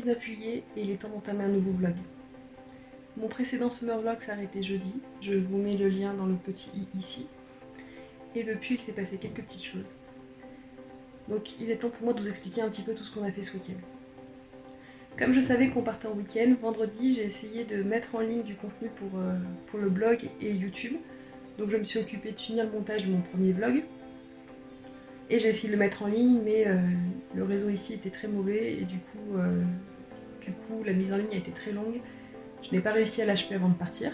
19 juillet et il est temps d'entamer un nouveau vlog. Mon précédent summer vlog s'est arrêté jeudi, je vous mets le lien dans le petit i ici. Et depuis il s'est passé quelques petites choses. Donc il est temps pour moi de vous expliquer un petit peu tout ce qu'on a fait ce week-end. Comme je savais qu'on partait en week-end, vendredi j'ai essayé de mettre en ligne du contenu pour le blog et YouTube. Donc je me suis occupée de finir le montage de mon premier vlog. Et j'ai essayé de le mettre en ligne, mais le réseau ici était très mauvais et du coup la mise en ligne a été très longue. Je n'ai pas réussi à l'achever avant de partir.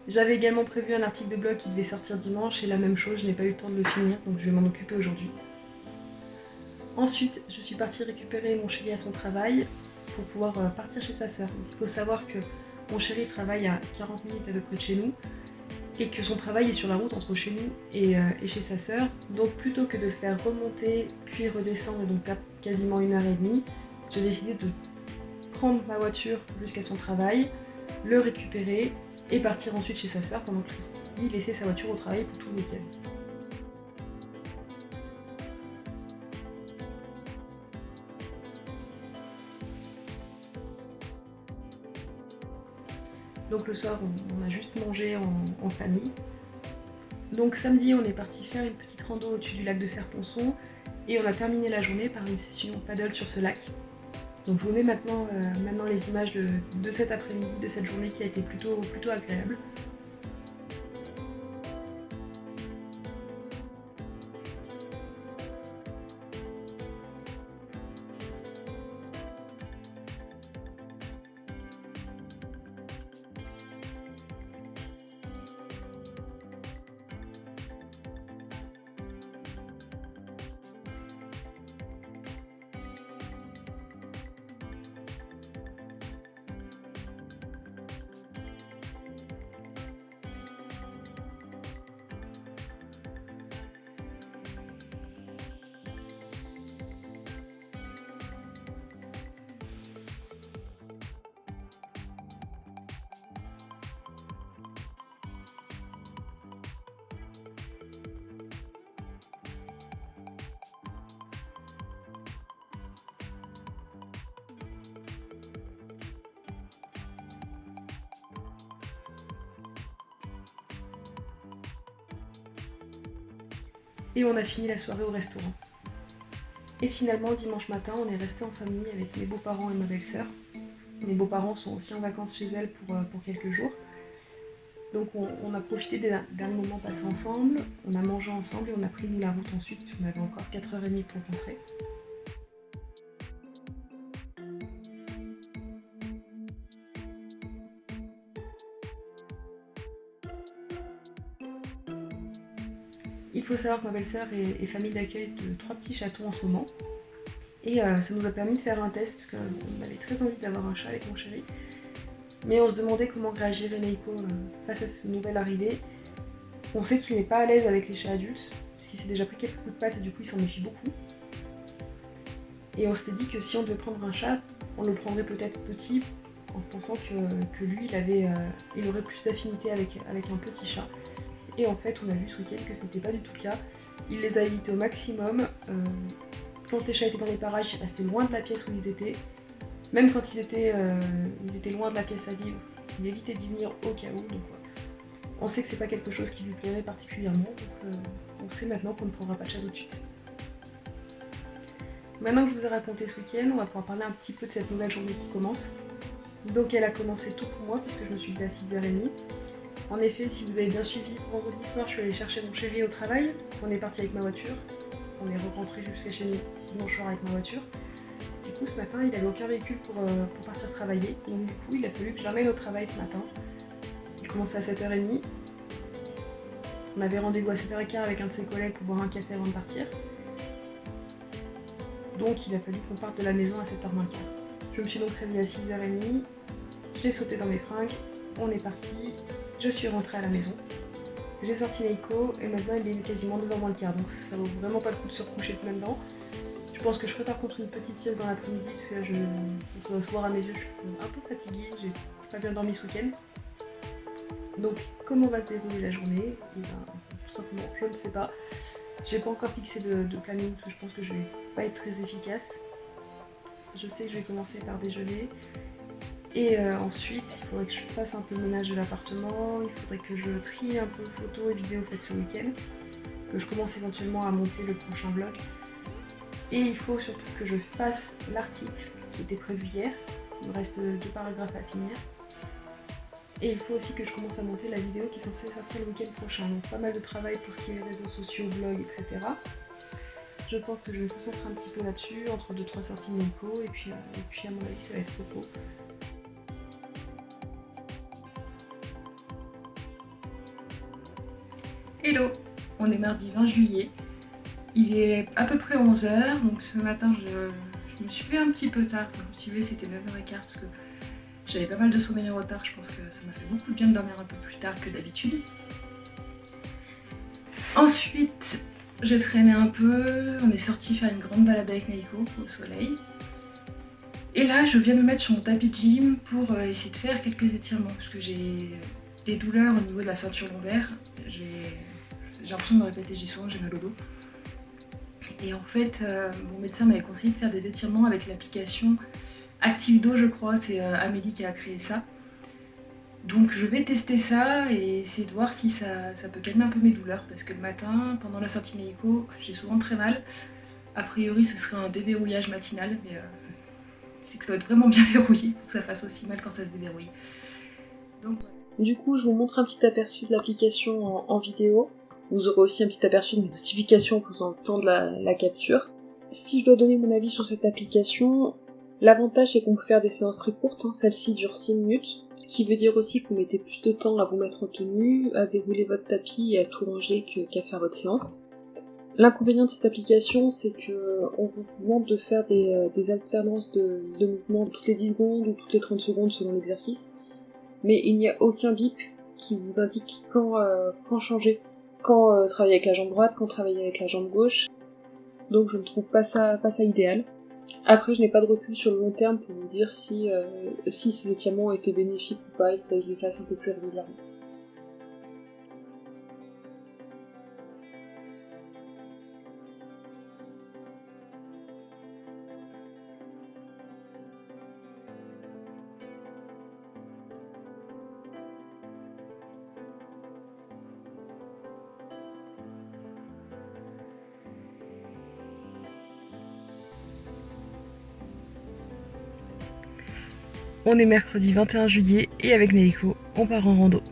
J'avais également prévu un article de blog qui devait sortir dimanche et la même chose, je n'ai pas eu le temps de le finir, donc je vais m'en occuper aujourd'hui. Ensuite, je suis partie récupérer mon chéri à son travail pour pouvoir partir chez sa sœur. Il faut savoir que mon chéri travaille à 40 minutes à peu près de chez nous et que son travail est sur la route entre chez nous et chez sa sœur. Donc plutôt que de le faire remonter puis redescendre et donc perdre quasiment 1h30, j'ai décidé de prendre ma voiture jusqu'à son travail, le récupérer et partir ensuite chez sa sœur pendant que lui laissait sa voiture au travail pour tout le week-end. Donc le soir, on a juste mangé en famille. Donc samedi, on est parti faire une petite rando au-dessus du lac de Serponçon et on a terminé la journée par une session paddle sur ce lac. Donc je vous mets maintenant les images de cet après-midi, de cette journée qui a été plutôt agréable. Et on a fini la soirée au restaurant. Et finalement, dimanche matin, on est resté en famille avec mes beaux-parents et ma belle-sœur. Mes beaux-parents sont aussi en vacances chez elles pour quelques jours. Donc on a profité des derniers moments passés ensemble, on a mangé ensemble et on a pris nous la route ensuite, on avait encore 4h30 pour rentrer. Il faut savoir que ma belle-sœur est famille d'accueil de 3 petits chatons en ce moment. Et ça nous a permis de faire un test parce qu'on avait très envie d'avoir un chat avec mon chéri. Mais on se demandait comment réagirait Neiko face à cette nouvelle arrivée. On sait qu'il n'est pas à l'aise avec les chats adultes, parce qu'il s'est déjà pris quelques coups de patte et du coup il s'en méfie beaucoup. Et on s'était dit que si on devait prendre un chat, on le prendrait peut-être petit, en pensant que lui il aurait plus d'affinité avec un petit chat. Et en fait on a vu ce week-end que ce n'était pas du tout le cas. Il les a évités au maximum. Quand les chats étaient dans les parages, ils restaient loin de la pièce où ils étaient. Même quand ils étaient loin de la pièce à vivre, il évitait d'y venir au cas où. Donc, on sait que c'est pas quelque chose qui lui plairait particulièrement. Donc, on sait maintenant qu'on ne prendra pas de chat tout de suite. Maintenant que je vous ai raconté ce week-end, on va pouvoir parler un petit peu de cette nouvelle journée qui commence. Donc elle a commencé tôt pour moi puisque je me suis levée à 6h30. En effet, si vous avez bien suivi, vendredi soir, je suis allée chercher mon chéri au travail. On est parti avec ma voiture. On est rentré jusqu'à chez nous dimanche soir avec ma voiture. Du coup, ce matin, il n'avait aucun véhicule pour partir travailler. Donc du coup, il a fallu que je l'emmène au travail ce matin. Il commençait à 7h30. On avait rendez-vous à 7h15 avec un de ses collègues pour boire un café avant de partir. Donc il a fallu qu'on parte de la maison à 7h moins le quart. Je me suis donc réveillée à 6h30. Je l'ai sauté dans mes fringues. On est parti. Je suis rentrée à la maison. J'ai sorti Neiko et maintenant il est quasiment 9h moins le quart. Donc ça vaut vraiment pas le coup de se recoucher de plein dedans. Je pense que je ferai par contre une petite sieste dans l'après-midi parce que là, ça va se voir à mes yeux, je suis un peu fatiguée, j'ai pas bien dormi ce week-end. Donc comment va se dérouler la journée? Et ben, tout simplement, je ne sais pas. J'ai pas encore fixé de planning parce que je pense que je vais pas être très efficace. je sais que je vais commencer par déjeuner. Et ensuite, il faudrait que je fasse un peu le ménage de l'appartement, il faudrait que je trie un peu photos et vidéos faites ce week-end, que je commence éventuellement à monter le prochain vlog. Et il faut surtout que je fasse l'article qui était prévu hier. Il me reste 2 paragraphes à finir. Et il faut aussi que je commence à monter la vidéo qui est censée sortir le week-end prochain. Donc pas mal de travail pour ce qui est réseaux sociaux, vlogs, etc. Je pense que je vais me concentrer un petit peu là-dessus, entre 2-3 sorties de Nico, et puis à mon avis ça va être repos. Hello, on est mardi 20 juillet. Il est à peu près 11h, donc ce matin je me suis levée un petit peu tard. Je me suis levée, c'était 9h15 parce que j'avais pas mal de sommeil en retard. Je pense que ça m'a fait beaucoup de bien de dormir un peu plus tard que d'habitude. Ensuite, j'ai traîné un peu, on est sorti faire une grande balade avec Naiko au soleil. Et là, je viens de me mettre sur mon tapis de gym pour essayer de faire quelques étirements parce que j'ai des douleurs au niveau de la ceinture lombaire. J'ai l'impression de me répéter, j'ai souvent j'ai mal au dos. Et en fait, mon médecin m'avait conseillé de faire des étirements avec l'application ActiveDo, je crois, c'est Amélie qui a créé ça. Donc je vais tester ça et essayer de voir si ça peut calmer un peu mes douleurs parce que le matin, pendant la sortie Naiko, j'ai souvent très mal. A priori, ce serait un déverrouillage matinal, mais c'est que ça doit être vraiment bien verrouillé pour que ça fasse aussi mal quand ça se déverrouille. Donc, du coup, je vous montre un petit aperçu de l'application en vidéo. Vous aurez aussi un petit aperçu de mes notifications en faisant le temps de la capture. Si je dois donner mon avis sur cette application, l'avantage c'est qu'on peut faire des séances très courtes, celle-ci dure 6 minutes, ce qui veut dire aussi que vous mettez plus de temps à vous mettre en tenue, à dérouler votre tapis et à tout ranger qu'à faire votre séance. L'inconvénient de cette application, c'est qu'on vous demande de faire des alternances de mouvements toutes les 10 secondes ou toutes les 30 secondes selon l'exercice, mais il n'y a aucun bip qui vous indique quand changer, quand travailler avec la jambe droite, quand travailler avec la jambe gauche, donc je ne trouve pas ça idéal. Après, je n'ai pas de recul sur le long terme pour vous dire si ces étirements ont été bénéfiques ou pas, il faudrait que je les fasse un peu plus régulièrement. On est mercredi 21 juillet et avec Naiko, on part en rando.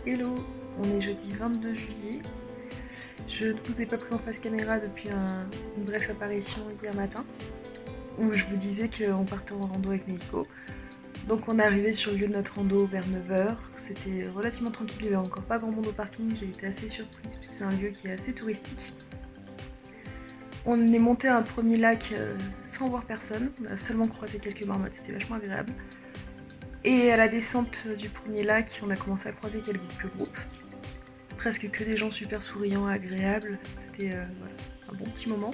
Hello, on est jeudi 22 juillet. Je ne vous ai pas pris en face caméra depuis une brève apparition hier matin, où je vous disais qu'on partait en rando avec Naiko. Donc on est arrivé sur le lieu de notre rando vers 9h, c'était relativement tranquille, il n'y avait encore pas grand monde au parking, j'ai été assez surprise puisque c'est un lieu qui est assez touristique. On est monté à un premier lac sans voir personne, on a seulement croisé quelques marmottes, c'était vachement agréable. Et à la descente du premier lac, on a commencé à croiser quelques groupes. Presque que des gens super souriants, agréables, c'était voilà, un bon petit moment.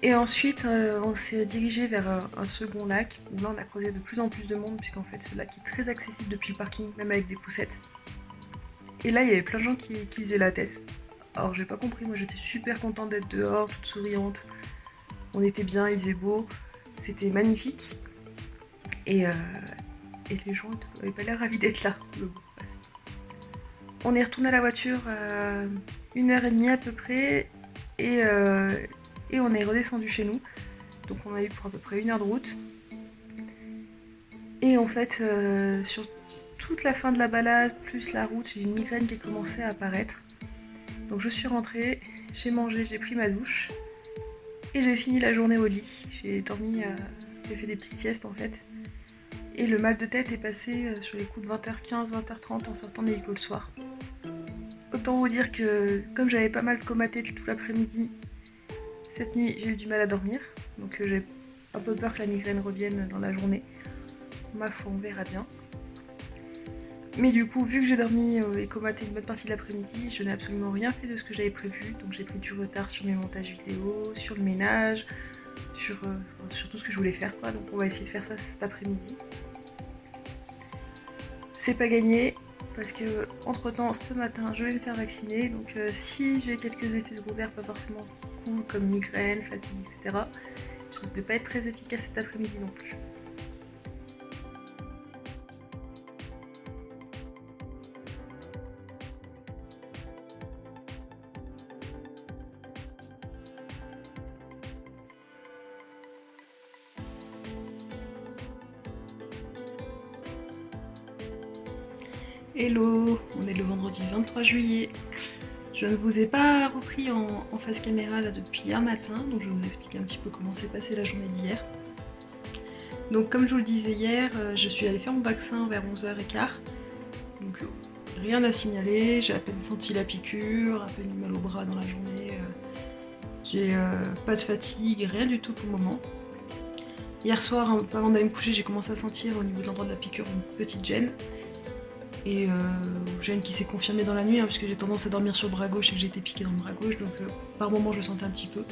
Et ensuite, on s'est dirigé vers un second lac, où là on a croisé de plus en plus de monde, puisqu'en fait ce lac est très accessible depuis le parking, même avec des poussettes. Et là il y avait plein de gens qui faisaient la tête. Alors j'ai pas compris, moi j'étais super contente d'être dehors, toute souriante. On était bien, il faisait beau, c'était magnifique. Et les gens n'avaient pas l'air ravis d'être là. Donc, bref. On est retourné à la voiture à 1h30 à peu près, et on est redescendu chez nous. Donc on a eu pour à peu près 1 heure de route. Et en fait, sur toute la fin de la balade, plus la route, j'ai une migraine qui a commencé à apparaître. Donc je suis rentrée, j'ai mangé, j'ai pris ma douche. Et j'ai fini la journée au lit. J'ai dormi, j'ai fait des petites siestes en fait. Et le mal de tête est passé sur les coups de 20h15, 20h30 en sortant de l'école le soir. Autant vous dire que comme j'avais pas mal comaté tout l'après-midi, cette nuit j'ai eu du mal à dormir. Donc j'ai un peu peur que la migraine revienne dans la journée. Ma foi, on verra bien. Mais du coup, vu que j'ai dormi et comaté une bonne partie de l'après-midi, je n'ai absolument rien fait de ce que j'avais prévu. Donc j'ai pris du retard sur mes montages vidéo, sur le ménage, sur tout ce que je voulais faire, quoi. Donc on va essayer de faire ça cet après-midi. C'est pas gagné parce que entre temps, ce matin, je vais me faire vacciner. Donc si j'ai quelques effets secondaires pas forcément cool comme migraine, fatigue, etc., je risque de pas être très efficace cet après-midi non plus. Hello, on est le vendredi 23 juillet. Je ne vous ai pas repris en face caméra là depuis hier matin, donc je vais vous expliquer un petit peu comment s'est passée la journée d'hier. Donc comme je vous le disais hier, je suis allée faire mon vaccin vers 11h15. Donc rien à signaler, j'ai à peine senti la piqûre, à peine eu mal au bras dans la journée. J'ai pas de fatigue, rien du tout pour le moment. Hier soir, avant d'aller me coucher, j'ai commencé à sentir au niveau de l'endroit de la piqûre une petite gêne. Et gêne qui s'est confirmée dans la nuit, parce que j'ai tendance à dormir sur le bras gauche et que j'ai été piquée dans le bras gauche, donc par moment je le sentais un petit peu.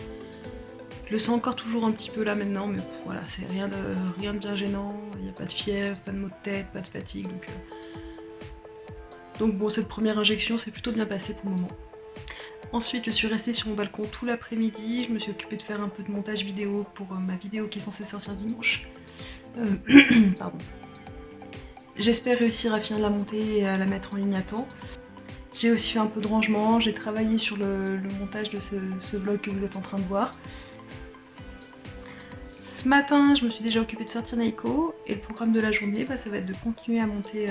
Je le sens encore toujours un petit peu là maintenant, mais voilà, c'est rien de bien gênant, il n'y a pas de fièvre, pas de maux de tête, pas de fatigue, donc bon, cette première injection s'est plutôt bien passée pour le moment. Ensuite, je suis restée sur mon balcon tout l'après-midi, je me suis occupée de faire un peu de montage vidéo pour ma vidéo qui est censée sortir dimanche. Pardon. J'espère réussir à finir la montée et à la mettre en ligne à temps. J'ai aussi fait un peu de rangement, j'ai travaillé sur le montage de ce vlog que vous êtes en train de voir. Ce matin, je me suis déjà occupée de sortir Naiko, et le programme de la journée, ça va être de continuer à monter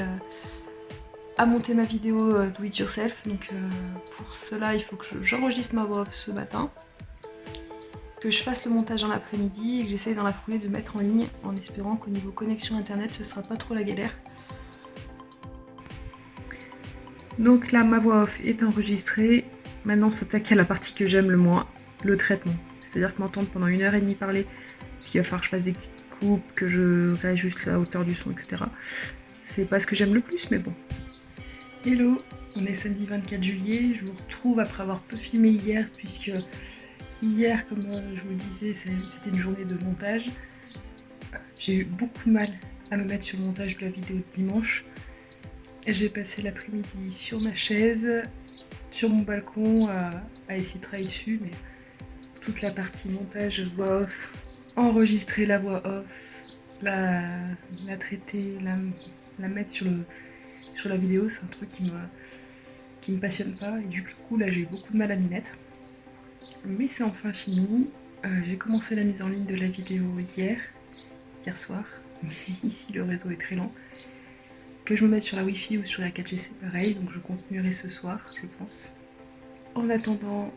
ma vidéo Do It Yourself. Donc pour cela, il faut que j'enregistre ma voix off ce matin, que je fasse le montage dans l'après-midi et que j'essaye dans la foulée de mettre en ligne, en espérant qu'au niveau connexion internet, ce sera pas trop la galère. Donc là, ma voix off est enregistrée. Maintenant, on s'attaque à la partie que j'aime le moins, le traitement. C'est-à-dire que m'entendre pendant 1h30 parler, parce qu'il va falloir que je fasse des petites coupes, que je réajuste la hauteur du son, etc. C'est pas ce que j'aime le plus, mais bon. Hello, on est samedi 24 juillet, je vous retrouve après avoir peu filmé hier, puisque hier, comme je vous le disais, c'était une journée de montage. J'ai eu beaucoup de mal à me mettre sur le montage de la vidéo de dimanche. J'ai passé l'après-midi sur ma chaise, sur mon balcon, à essayer de travailler dessus, mais toute la partie montage, voix off, enregistrer la voix off, la traiter, la mettre sur la vidéo, c'est un truc qui me passionne pas, et du coup là j'ai eu beaucoup de mal à m'y mettre. Mais c'est enfin fini. J'ai commencé la mise en ligne de la vidéo hier soir, mais ici le réseau est très lent. Que je me mette sur la Wi-Fi ou sur la 4G, c'est pareil, donc je continuerai ce soir, je pense. En attendant,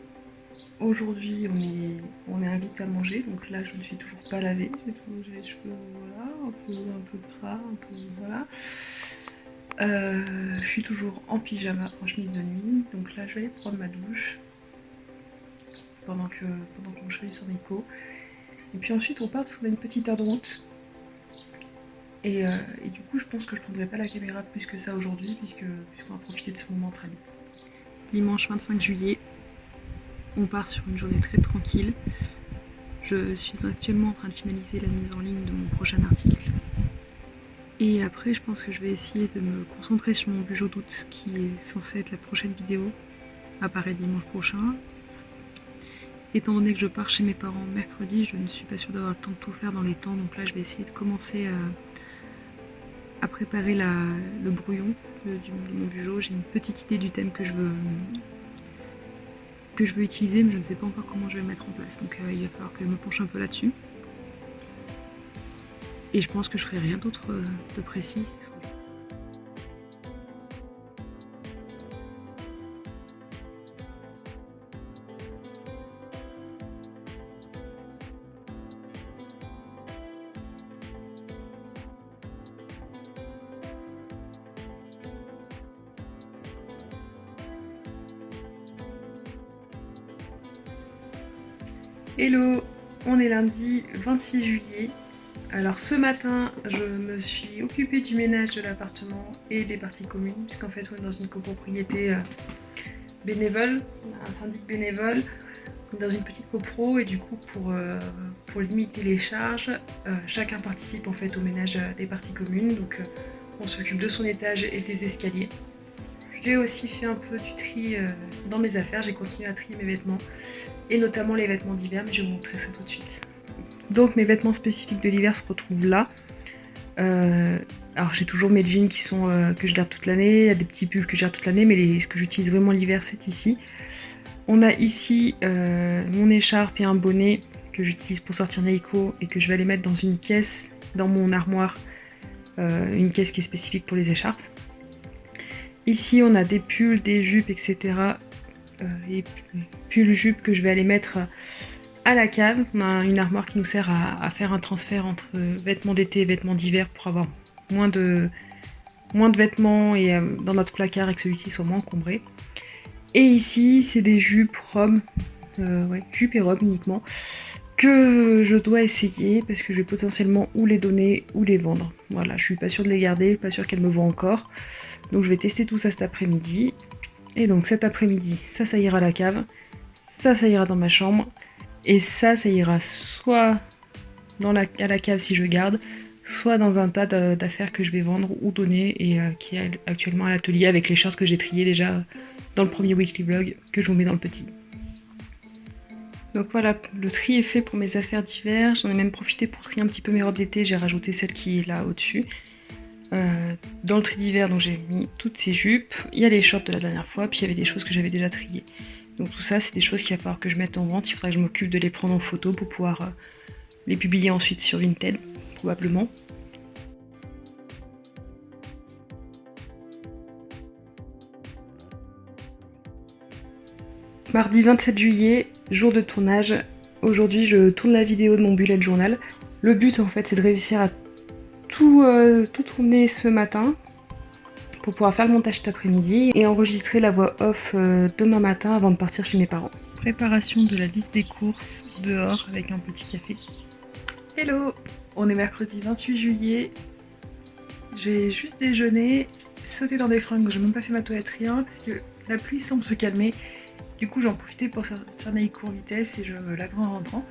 aujourd'hui on est invité à manger, donc là je ne suis toujours pas lavée, j'ai les cheveux voilà, un peu gras, un peu voilà. Je suis toujours en pyjama, en chemise de nuit, donc là je vais aller prendre ma douche pendant qu'on choisit son écho. Et puis ensuite on part parce qu'on a une petite heure de route. Et du coup, je pense que je prendrai pas la caméra plus que ça aujourd'hui, puisqu'on va profiter de ce moment très bien. Dimanche 25 juillet, on part sur une journée très tranquille. Je suis actuellement en train de finaliser la mise en ligne de mon prochain article. Et après, je pense que je vais essayer de me concentrer sur mon bugeot d'août, qui est censé être la prochaine vidéo, apparaître dimanche prochain. Étant donné que je pars chez mes parents mercredi, je ne suis pas sûre d'avoir le temps de tout faire dans les temps, donc là je vais essayer de commencer à préparer le brouillon de mon bugeot. J'ai une petite idée du thème que je veux utiliser, mais je ne sais pas encore comment je vais le mettre en place, donc il va falloir que je me penche un peu là-dessus. Et je pense que je ferai rien d'autre de précis. Hello, on est lundi 26 juillet. Alors ce matin, je me suis occupée du ménage de l'appartement et des parties communes, puisqu'en fait on est dans une copropriété bénévole, on a un syndic bénévole, on est dans une petite copro et du coup pour limiter les charges, chacun participe en fait au ménage des parties communes, donc on s'occupe de son étage et des escaliers. J'ai aussi fait un peu du tri dans mes affaires, j'ai continué à trier mes vêtements et notamment les vêtements d'hiver, mais je vais vous montrer ça tout de suite. Donc mes vêtements spécifiques de l'hiver se retrouvent là. Alors j'ai toujours mes jeans qui sont que je garde toute l'année, il y a des petits pulls que je garde toute l'année, mais ce que j'utilise vraiment l'hiver c'est ici. On a ici mon écharpe et un bonnet que j'utilise pour sortir Neiko et que je vais aller mettre dans une caisse dans mon armoire, une caisse qui est spécifique pour les écharpes. Ici on a des pulls, des jupes, etc. Et pulls, jupes que je vais aller mettre à la cave. On a une armoire qui nous sert à faire un transfert entre vêtements d'été et vêtements d'hiver pour avoir moins de vêtements et dans notre placard et que celui-ci soit moins encombré. Et ici c'est des jupes, robes, jupes et robes uniquement, que je dois essayer parce que je vais potentiellement ou les donner ou les vendre. Voilà, je suis pas sûre de les garder, pas sûre qu'elles me vont encore. Donc je vais tester tout ça cet après-midi. Et donc cet après-midi, ça ira à la cave, ça ira dans ma chambre, et ça ira soit à la cave si je garde, soit dans un tas d'affaires que je vais vendre ou donner et qui est actuellement à l'atelier avec les choses que j'ai triées déjà dans le premier weekly vlog que je vous mets dans le petit. Donc voilà, le tri est fait pour mes affaires d'hiver, j'en ai même profité pour trier un petit peu mes robes d'été, j'ai rajouté celle qui est là au-dessus. Dans le tri d'hiver, donc j'ai mis toutes ces jupes, il y a les shorts de la dernière fois, puis il y avait des choses que j'avais déjà triées. Donc tout ça, c'est des choses qu'il va falloir que je mette en vente, il faudra que je m'occupe de les prendre en photo pour pouvoir les publier ensuite sur Vinted, probablement. Mardi 27 juillet, jour de tournage. Aujourd'hui, je tourne la vidéo de mon bullet journal. Le but, en fait, c'est de réussir à tout tourner ce matin pour pouvoir faire le montage cet après-midi et enregistrer la voix off demain matin avant de partir chez mes parents. Préparation de la liste des courses dehors avec un petit café. Hello, on est mercredi 28 juillet. J'ai juste déjeuné, sauté dans des fringues, j'ai même pas fait ma toilette, rien, parce que la pluie semble se calmer. Du coup, j'en profitais pour sortir Neiko en vitesse et je me laverai en rentrant.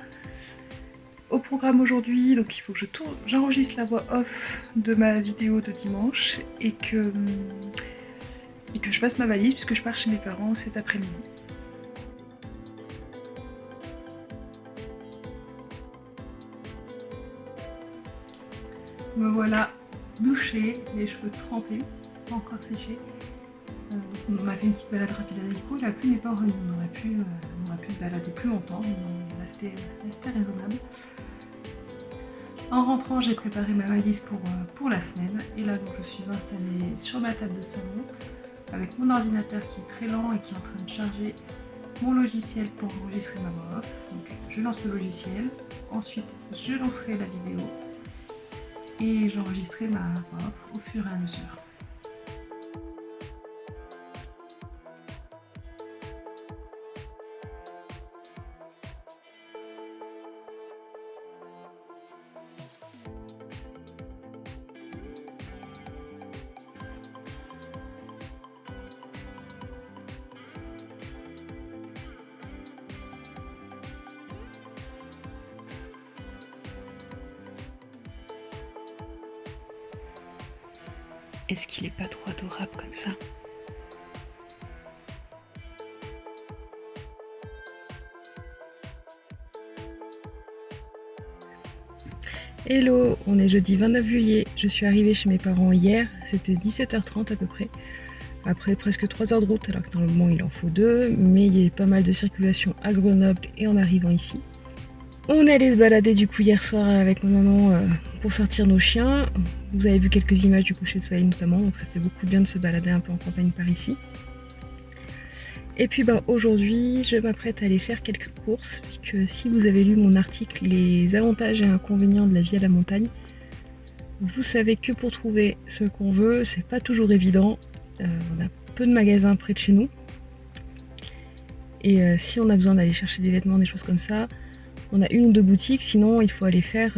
Au programme aujourd'hui, donc il faut que j'enregistre la voix off de ma vidéo de dimanche et que je fasse ma valise puisque je pars chez mes parents cet après-midi. Me voilà douchée, les cheveux trempés, pas encore séchés. On m'a fait une petite balade rapide à Neiko, la pluie n'est pas revenue, on aurait pu balader plus longtemps, mais on restait raisonnable. En rentrant, j'ai préparé ma valise pour la semaine et là donc je suis installée sur ma table de salon avec mon ordinateur qui est très lent et qui est en train de charger mon logiciel pour enregistrer ma voix off. Donc je lance le logiciel, ensuite je lancerai la vidéo et j'enregistrerai ma voix off au fur et à mesure. Est-ce qu'il est pas trop adorable comme ça? Hello, on est jeudi 29 juillet, je suis arrivée chez mes parents hier, c'était 17h30 à peu près. Après presque 3 heures de route, alors que normalement il en faut 2, mais il y a pas mal de circulation à Grenoble et en arrivant ici. On est allé se balader du coup hier soir avec ma maman pour sortir nos chiens. Vous avez vu quelques images du coucher de soleil notamment, donc ça fait beaucoup de bien de se balader un peu en campagne par ici. Et puis aujourd'hui, je m'apprête à aller faire quelques courses, puisque si vous avez lu mon article, les avantages et inconvénients de la vie à la montagne, vous savez que pour trouver ce qu'on veut, c'est pas toujours évident. On a peu de magasins près de chez nous. Et si on a besoin d'aller chercher des vêtements, des choses comme ça, On a une ou deux boutiques, sinon il faut aller faire,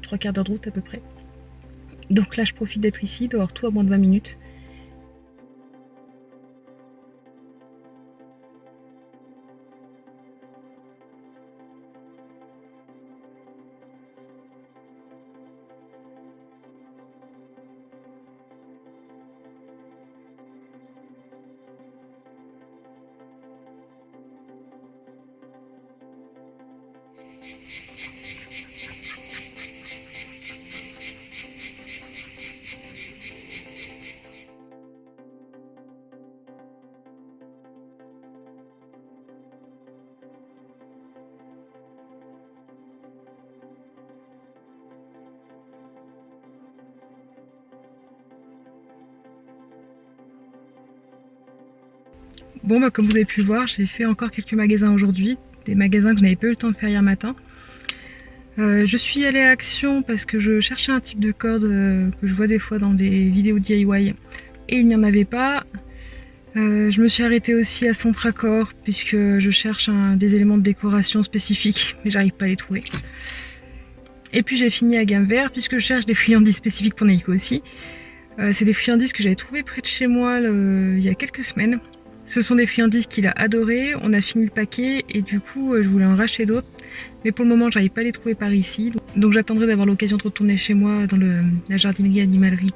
3 quarts d'heure de route à peu près. Donc là je profite d'être ici, d'avoir tout à moins de 20 minutes. Bon bah comme vous avez pu le voir, j'ai fait encore quelques magasins aujourd'hui, des magasins que je n'avais pas eu le temps de faire hier matin. Je suis allée à Action parce que je cherchais un type de corde que je vois des fois dans des vidéos DIY et il n'y en avait pas. Je me suis arrêtée aussi à Centracor puisque je cherche des éléments de décoration spécifiques mais j'arrive pas à les trouver. Et puis j'ai fini à Gamme Vert puisque je cherche des friandises spécifiques pour Neiko aussi. C'est des friandises que j'avais trouvées près de chez moi il y a quelques semaines. Ce sont des friandises qu'il a adorées, on a fini le paquet et du coup je voulais en racheter d'autres. Mais pour le moment j'arrive pas à les trouver par ici. Donc j'attendrai d'avoir l'occasion de retourner chez moi dans la jardinerie animalerie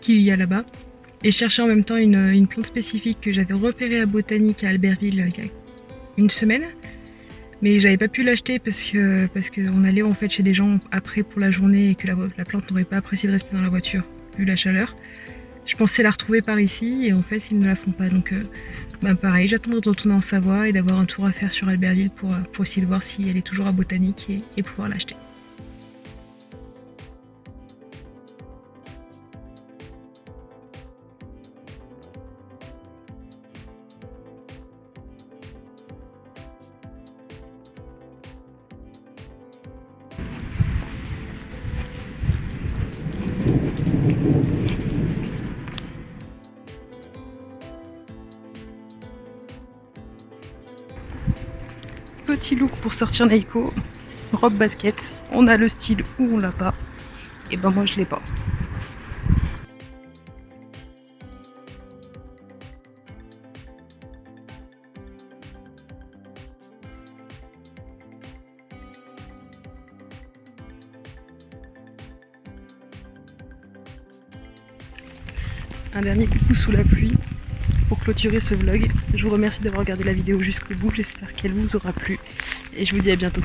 qu'il y a là-bas. Et chercher en même temps une plante spécifique que j'avais repérée à Botanique à Albertville il y a une semaine. Mais j'avais pas pu l'acheter parce qu'on allait en fait chez des gens après pour la journée et que la plante n'aurait pas apprécié de rester dans la voiture vu la chaleur. Je pensais la retrouver par ici et en fait ils ne la font pas, donc pareil, j'attendrai de retourner en Savoie et d'avoir un tour à faire sur Albertville pour essayer de voir si elle est toujours à Botanique et pouvoir l'acheter. Petit look pour sortir Neiko, robe basket, on a le style ou on l'a pas, et ben moi je l'ai pas. Un dernier coucou sous la pluie pour clôturer ce vlog. Je vous remercie d'avoir regardé la vidéo jusqu'au bout, j'espère qu'elle vous aura plu et je vous dis à bientôt.